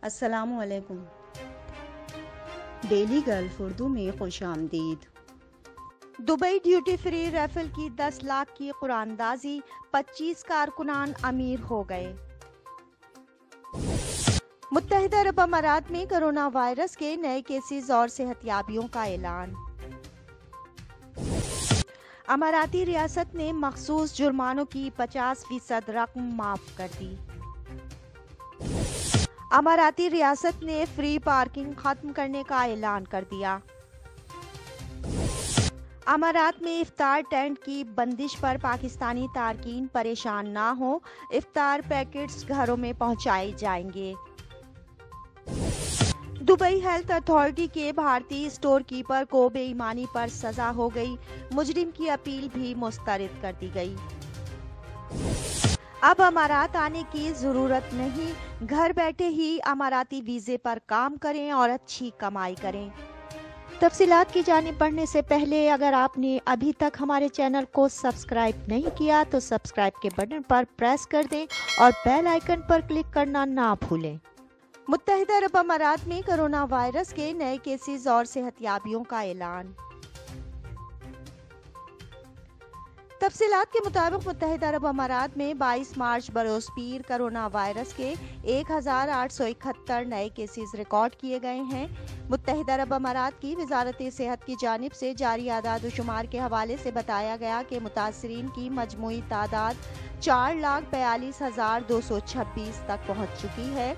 السلام علیکم۔ Daily golf Urdu میں خوش آمدید۔ دبئی ڈیوٹی فری ریفل کی 10 لاکھ کی قرآن اندازی، 25 کارکنان امیر ہو گئے۔ متحدہ عرب امارات میں کرونا وائرس کے نئے کیسز اور صحت یابیوں کا اعلان۔ اماراتی ریاست نے مخصوص جرمانوں کی 50% رقم معاف کر دی۔ اماراتی ریاست نے فری پارکنگ ختم کرنے کا اعلان کر دیا۔ امارات میں افطار ٹینٹ کی بندش پر پاکستانی تارکین پریشان نہ ہوں، افطار پیکٹس گھروں میں پہنچائے جائیں گے۔ دبئی ہیلتھ اتھارٹی کے بھارتی اسٹور کیپر کو بے ایمانی پر سزا ہو گئی، مجرم کی اپیل بھی مسترد کر دی گئی۔ اب امارات آنے کی ضرورت نہیں، گھر بیٹھے ہی اماراتی ویزے پر کام کریں اور اچھی کمائی کریں۔ تفصیلات کی جانب بڑھنے سے پہلے اگر آپ نے ابھی تک ہمارے چینل کو سبسکرائب نہیں کیا تو سبسکرائب کے بٹن پر پریس کر دیں اور بیل آئیکن پر کلک کرنا نہ بھولیں۔ متحدہ عرب امارات میں کرونا وائرس کے نئے کیسز اور صحت یابیوں کا اعلان۔ تفصیلات کے مطابق متحدہ عرب امارات میں 22 مارچ بروز پیر کرونا وائرس کے 1871 نئے کیسز ریکارڈ کیے گئے ہیں۔ متحدہ عرب امارات کی وزارت صحت کی جانب سے جاری اعداد و شمار کے حوالے سے بتایا گیا کہ متاثرین کی مجموعی تعداد 4,42,226 تک پہنچ چکی ہے۔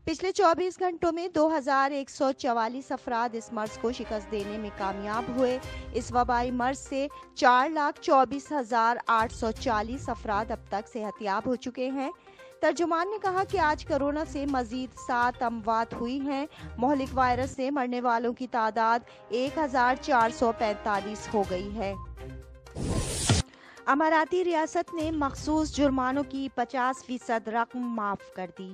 پچھلے 24 گھنٹوں میں 2,144 افراد اس مرض کو شکست دینے میں کامیاب ہوئے۔ اس وبائی مرض سے 4,24,840 افراد اب تک صحت یاب ہو چکے ہیں۔ ترجمان نے کہا کہ آج کرونا سے مزید 7 اموات ہوئی ہیں۔ مہلک وائرس سے مرنے والوں کی تعداد 1,445 ہو گئی ہے۔ اماراتی ریاست نے مخصوص جرمانوں کی 50% رقم معاف کر دی۔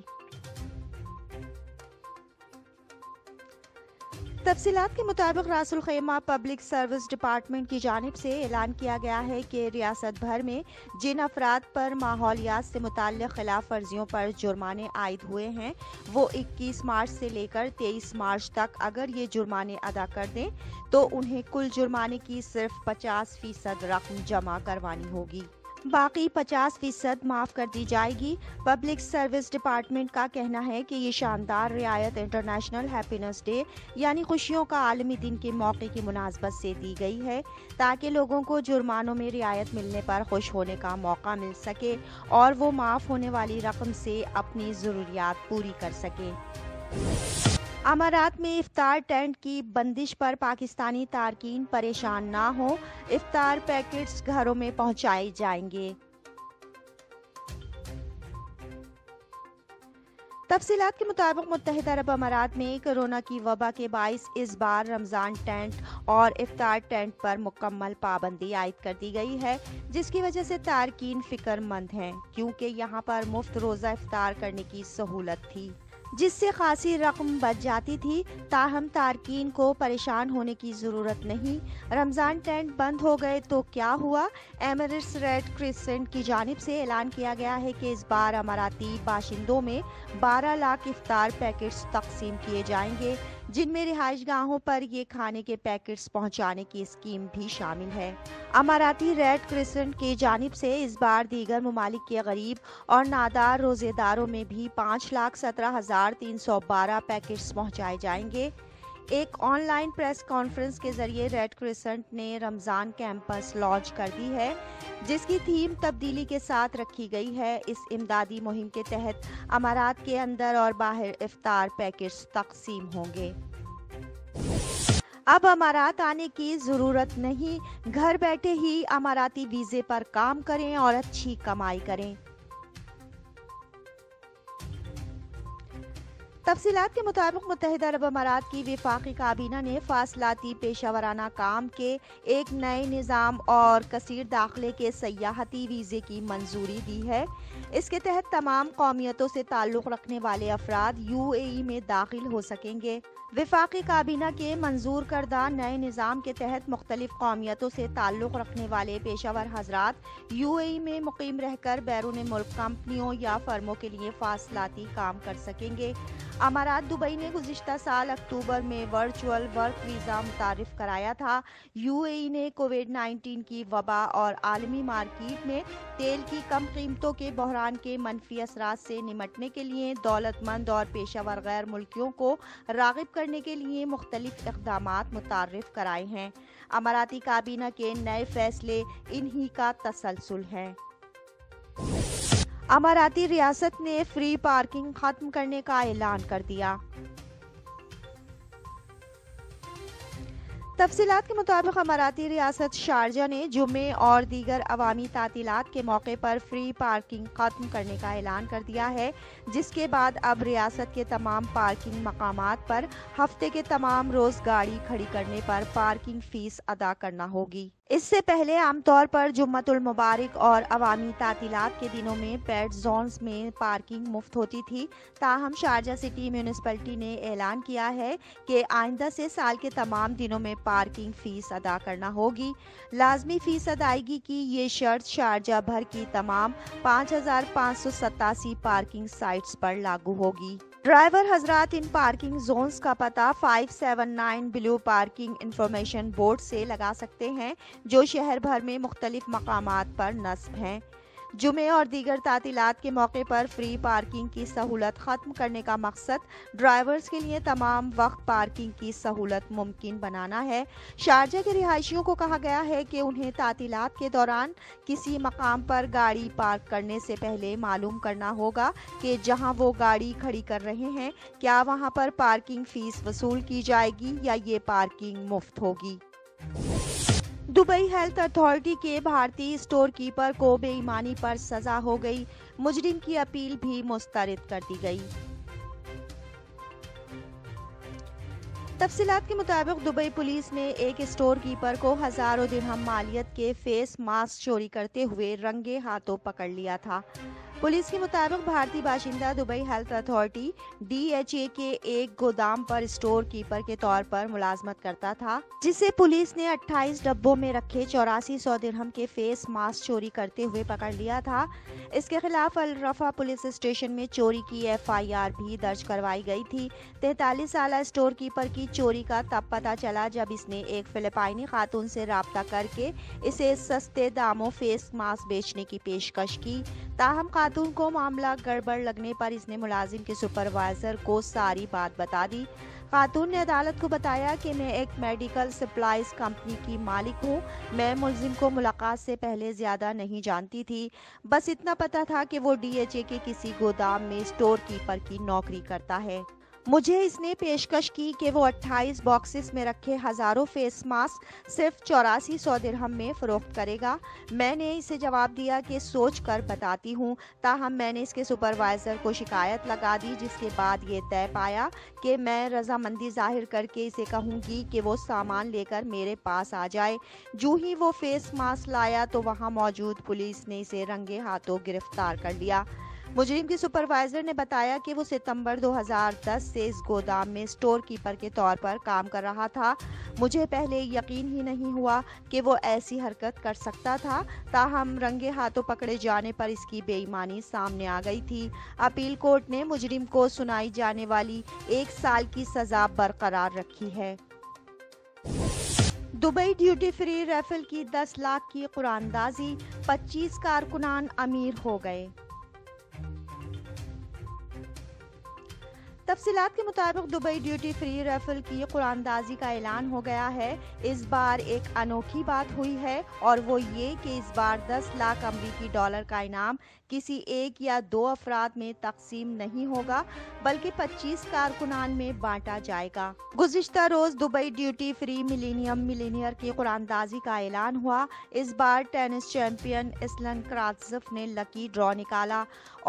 تفصیلات کے مطابق Ras Al Khaimah public service department کی جانب سے اعلان کیا گیا ہے کہ ریاست بھر میں جن افراد پر ماحولیات سے متعلق خلاف ورزیوں پر جرمانے عائد ہوئے ہیں وہ 21 مارچ سے لے کر 23 مارچ تک اگر یہ جرمانے ادا کر دیں تو انہیں کل جرمانے کی صرف 50% رقم جمع کروانی ہوگی، باقی 50% معاف کر دی جائے گی۔ پبلک سروس ڈپارٹمنٹ کا کہنا ہے کہ یہ شاندار رعایت انٹرنیشنل ہیپینس ڈے یعنی خوشیوں کا عالمی دن کے موقع کی مناسبت سے دی گئی ہے تاکہ لوگوں کو جرمانوں میں رعایت ملنے پر خوش ہونے کا موقع مل سکے اور وہ معاف ہونے والی رقم سے اپنی ضروریات پوری کر سکیں۔ امارات میں افطار ٹینٹ کی بندش پر پاکستانی تارکین پریشان نہ ہوں، افطار پیکٹس گھروں میں پہنچائے جائیں گے۔ تفصیلات کے مطابق متحدہ عرب امارات میں کرونا کی وبا کے باعث اس بار رمضان ٹینٹ اور افطار ٹینٹ پر مکمل پابندی عائد کر دی گئی ہے، جس کی وجہ سے تارکین فکر مند ہیں کیونکہ یہاں پر مفت روزہ افطار کرنے کی سہولت تھی جس سے خاصی رقم بچ جاتی تھی، تاہم تارکین کو پریشان ہونے کی ضرورت نہیں۔ رمضان ٹینٹ بند ہو گئے تو کیا ہوا؟ ایمریٹس ریڈ کریسنٹ کی جانب سے اعلان کیا گیا ہے کہ اس بار اماراتی باشندوں میں 12 لاکھ افطار پیکٹس تقسیم کیے جائیں گے، جن میں رہائش گاہوں پر یہ کھانے کے پیکٹس پہنچانے کی اسکیم بھی شامل ہے۔ اماراتی ریڈ کریسنٹ کی جانب سے اس بار دیگر ممالک کے غریب اور نادار روزے داروں میں بھی 5,17,312 پیکٹس پہنچائے جائیں گے۔ ایک آن لائن پریس کانفرنس کے ذریعے ریڈ کریسنٹ نے رمضان کیمپس لانچ کر دی ہے، جس کی تھیم تبدیلی کے ساتھ رکھی گئی ہے۔ اس امدادی مہم کے تحت امارات کے اندر اور باہر افطار پیکٹس تقسیم ہوں گے۔ اب امارات آنے کی ضرورت نہیں، گھر بیٹھے ہی اماراتی ویزے پر کام کریں اور اچھی کمائی کریں۔ تفصیلات کے مطابق متحدہ عرب امارات کی وفاقی کابینہ نے فاصلاتی پیشہ ورانہ کام کے ایک نئے نظام اور کثیر داخلے کے سیاحتی ویزے کی منظوری دی ہے۔ اس کے تحت تمام قومیتوں سے تعلق رکھنے والے افراد UAE میں داخل ہو سکیں گے۔ وفاقی کابینہ کے منظور کردہ نئے نظام کے تحت مختلف قومیتوں سے تعلق رکھنے والے پیشہ ور حضرات UAE میں مقیم رہ کر بیرون ملک کمپنیوں یا فرموں کے لیے فاصلاتی کام کر سکیں گے۔ امارات دبئی نے گزشتہ سال اکتوبر میں ورچوئل ورک ویزا متعارف کرایا تھا۔ UAE نے کووڈ-19 کی وبا اور عالمی مارکیٹ میں تیل کی کم قیمتوں کے بحران کے منفی اثرات سے نمٹنے کے لیے دولت مند اور پیشہ ور غیر ملکیوں کو راغب کرنے کے لیے مختلف اقدامات متعارف کرائے ہیں۔ اماراتی کابینہ کے نئے فیصلے انہی کا تسلسل ہیں۔ اماراتی ریاست نے فری پارکنگ ختم کرنے کا اعلان کر دیا۔ تفصیلات کے مطابق اماراتی ریاست شارجہ نے جمعے اور دیگر عوامی تعطیلات کے موقع پر فری پارکنگ ختم کرنے کا اعلان کر دیا ہے، جس کے بعد اب ریاست کے تمام پارکنگ مقامات پر ہفتے کے تمام روز گاڑی کھڑی کرنے پر پارکنگ فیس ادا کرنا ہوگی۔ اس سے پہلے عام طور پر جمعۃ المبارک اور عوامی تعطیلات کے دنوں میں پیڈ زونز میں پارکنگ مفت ہوتی تھی، تاہم شارجہ سٹی میونسپلٹی نے اعلان کیا ہے کہ آئندہ سے سال کے تمام دنوں میں پارکنگ فیس ادا کرنا ہوگی۔ لازمی فیس ادائیگی کی یہ شرط شارجہ بھر کی تمام 5587 پارکنگ سائٹس پر لاگو ہوگی۔ ڈرائیور حضرات ان پارکنگ زونز کا پتہ 579 بلیو پارکنگ انفارمیشن بورڈ سے لگا سکتے ہیں، جو شہر بھر میں مختلف مقامات پر نصب ہیں۔ جمعے اور دیگر تعطیلات کے موقع پر فری پارکنگ کی سہولت ختم کرنے کا مقصد ڈرائیورز کے لیے تمام وقت پارکنگ کی سہولت ممکن بنانا ہے۔ شارجہ کے رہائشیوں کو کہا گیا ہے کہ انہیں تعطیلات کے دوران کسی مقام پر گاڑی پارک کرنے سے پہلے معلوم کرنا ہوگا کہ جہاں وہ گاڑی کھڑی کر رہے ہیں کیا وہاں پر پارکنگ فیس وصول کی جائے گی یا یہ پارکنگ مفت ہوگی۔ دبئی ہیلتھ اتھارٹی کے بھارتی اسٹور کیپر کو بے ایمانی پر سزا ہو گئی، مجرم کی اپیل بھی مسترد کر دی گئی۔ تفصیلات کے مطابق دبئی پولیس نے ایک اسٹور کیپر کو ہزاروں درہم مالیت کے فیس ماسک چوری کرتے ہوئے رنگے ہاتھوں پکڑ لیا تھا۔ پولیس کے مطابق بھارتی باشندہ دبئی ہیلتھ اتھارٹی DHA کے ایک گودام پر اسٹور کیپر کے طور پر ملازمت کرتا تھا، جسے پولیس نے 28 ڈبوں میں رکھے 8400 درہم کے فیس ماسک چوری کرتے ہوئے پکڑ لیا تھا۔ اس کے خلاف الرفا پولیس اسٹیشن میں چوری کی FIR بھی درج کروائی گئی تھی۔ 43 سالہ اسٹور کیپر کی چوری کا تب پتہ چلا جب اس نے ایک فلپائنی خاتون سے رابطہ کر کے اسے سستے داموں فیس ماسک بیچنے کی پیشکش کی، تاہم خاتون کو معاملہ گڑبڑ لگنے پر اس نے ملازم کے سپروائزر کو ساری بات بتا دی۔ خاتون نے عدالت کو بتایا کہ میں ایک میڈیکل سپلائز کمپنی کی مالک ہوں، میں ملزم کو ملاقات سے پہلے زیادہ نہیں جانتی تھی، بس اتنا پتہ تھا کہ وہ DHA کے کسی گودام میں اسٹور کیپر کی نوکری کرتا ہے۔ مجھے اس نے پیشکش کی کہ وہ 28 باکسز میں رکھے ہزاروں فیس ماسک صرف 8400 درہم میں فروخت کرے گا۔ میں نے اسے جواب دیا کہ سوچ کر بتاتی ہوں، تاہم میں نے اس کے سپروائزر کو شکایت لگا دی، جس کے بعد یہ طے پایا کہ میں رضامندی ظاہر کر کے اسے کہوں گی کہ وہ سامان لے کر میرے پاس آ جائے۔ جو ہی وہ فیس ماسک لایا تو وہاں موجود پولیس نے اسے رنگے ہاتھوں گرفتار کر لیا۔ مجرم کی سپروائزر نے بتایا کہ وہ ستمبر 2010 سے اس گودام میں اسٹور کیپر کے طور پر کام کر رہا تھا۔ مجھے پہلے یقین ہی نہیں ہوا کہ وہ ایسی حرکت کر سکتا تھا، تاہم رنگے ہاتھوں پکڑے جانے پر اس کی بے ایمانی سامنے آ گئی تھی۔ اپیل کورٹ نے مجرم کو سنائی جانے والی 1 سال کی سزا برقرار رکھی ہے۔ دبئی ڈیوٹی فری ریفل کی 10 لاکھ کی قراردادی، 25 کارکنان امیر ہو گئے۔ تفصیلات کے مطابق دبئی ڈیوٹی فری ریفل کی قراردادی کا اعلان ہو گیا ہے۔ اس بار ایک انوکھی بات ہوئی ہے اور وہ یہ کہ اس بار 10 لاکھ امریکی ڈالر کا انعام کسی ایک یا 2 افراد میں تقسیم نہیں ہوگا بلکہ 25 کارکنان میں بانٹا جائے گا۔ گزشتہ روز Dubai duty free millennium millionaire کی قراردادی کا اعلان ہوا۔ اس بار ٹینس چیمپئن اسلن کراتزف نے لکی ڈرا نکالا